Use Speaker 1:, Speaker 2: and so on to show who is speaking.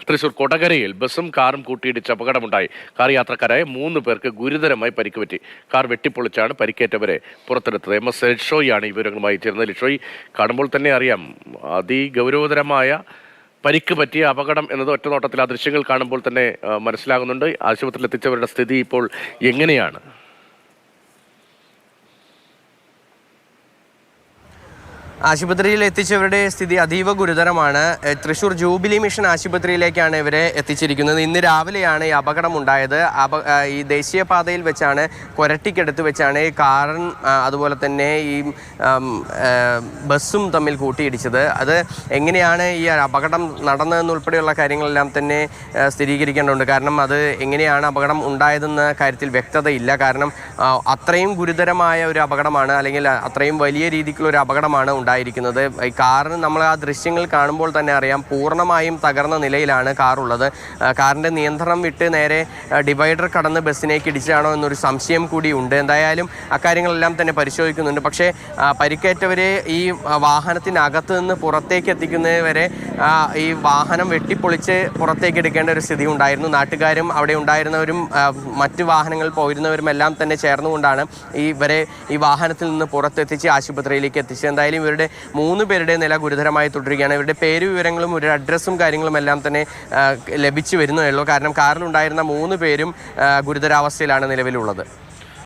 Speaker 1: തൃശൂർ കൊടകരയിൽ ബസും കാറും കൂട്ടിയിടിച്ച് അപകടമുണ്ടായി. കാർ യാത്രക്കാരായ 3 പേർക്ക് ഗുരുതരമായി പരിക്കുപറ്റി. കാർ വെട്ടിപ്പൊളിച്ചാണ് പരിക്കേറ്റവരെ പുറത്തെടുത്തത്. MS ലിഷോയാണ് ഈ വിവരങ്ങളുമായി ചേർന്നത്. ലിഷോയ്, കാണുമ്പോൾ തന്നെ അറിയാം അതിഗൗരവതരമായ പരിക്ക് പറ്റിയ അപകടം എന്നത് ഒറ്റനോട്ടത്തിൽ ആ ദൃശ്യങ്ങൾ കാണുമ്പോൾ തന്നെ മനസ്സിലാകുന്നുണ്ട്. ആശുപത്രിയിൽ എത്തിച്ചവരുടെ സ്ഥിതി ഇപ്പോൾ എങ്ങനെയാണ്?
Speaker 2: ആശുപത്രിയിൽ എത്തിച്ചവരുടെ സ്ഥിതി അതീവ ഗുരുതരമാണ്. തൃശൂർ ജൂബിലി മിഷൻ ആശുപത്രിയിലേക്കാണ് ഇവരെ എത്തിച്ചിരിക്കുന്നത്. ഇന്ന് രാവിലെയാണ് ഈ അപകടം ഉണ്ടായത്. ഈ ദേശീയപാതയിൽ വെച്ചാണ്, കൊരട്ടിക്കടുത്ത് വെച്ചാണ് ഈ കാറും അതുപോലെ തന്നെ ഈ ബസ്സും തമ്മിൽ കൂട്ടിയിടിച്ചത്. അത് എങ്ങനെയാണ് ഈ അപകടം നടന്നതെന്നുൾപ്പെടെയുള്ള കാര്യങ്ങളെല്ലാം തന്നെ സ്ഥിരീകരിക്കേണ്ടതുണ്ട്. കാരണം അത് എങ്ങനെയാണ് അപകടം ഉണ്ടായതെന്ന കാര്യത്തിൽ വ്യക്തതയില്ല. കാരണം അത്രയും ഗുരുതരമായ ഒരു അപകടമാണ്, അല്ലെങ്കിൽ അത്രയും വലിയ രീതിക്കുള്ള ഒരു അപകടമാണ് ഉണ്ടായിരിക്കുന്നത്. ഈ കാറിന് നമ്മൾ ആ ദൃശ്യങ്ങൾ കാണുമ്പോൾ തന്നെ അറിയാം, പൂർണ്ണമായും തകർന്ന നിലയിലാണ് കാറുള്ളത്. കാറിൻ്റെ നിയന്ത്രണം വിട്ട് നേരെ ഡിവൈഡർ കടന്ന് ബസ്സിനേക്ക് ഇടിച്ചാണോ എന്നൊരു സംശയം കൂടിയുണ്ട്. എന്തായാലും അക്കാര്യങ്ങളെല്ലാം തന്നെ പരിശോധിക്കുന്നുണ്ട്. പക്ഷേ പരിക്കേറ്റവരെ ഈ വാഹനത്തിനകത്ത് നിന്ന് പുറത്തേക്ക് എത്തിക്കുന്നവരെ ഈ വാഹനം വെട്ടിപ്പൊളിച്ച് പുറത്തേക്ക് എടുക്കേണ്ട ഒരു സ്ഥിതി ഉണ്ടായിരുന്നു. നാട്ടുകാരും അവിടെ ഉണ്ടായിരുന്നവരും മറ്റ് വാഹനങ്ങൾ പോയിരുന്നവരും എല്ലാം തന്നെ ചേർന്നുകൊണ്ടാണ് ഇവരെ ഈ വാഹനത്തിൽ നിന്ന് പുറത്തെത്തിച്ച് ആശുപത്രിയിലേക്ക് എത്തിച്ചത്. എന്തായാലും ഇവരുടെ 3 പേരുടെ നില ഗുരുതരമായി തുടരുകയാണ്. ഇവരുടെ പേര് വിവരങ്ങളും ഒരു അഡ്രസ്സും കാര്യങ്ങളും എല്ലാം തന്നെ ലഭിച്ചു വരുന്നേ ഉള്ളൂ. കാരണം കാറിലുണ്ടായിരുന്ന 3 പേരും ഗുരുതരാവസ്ഥയിലാണ് നിലവിലുള്ളത്.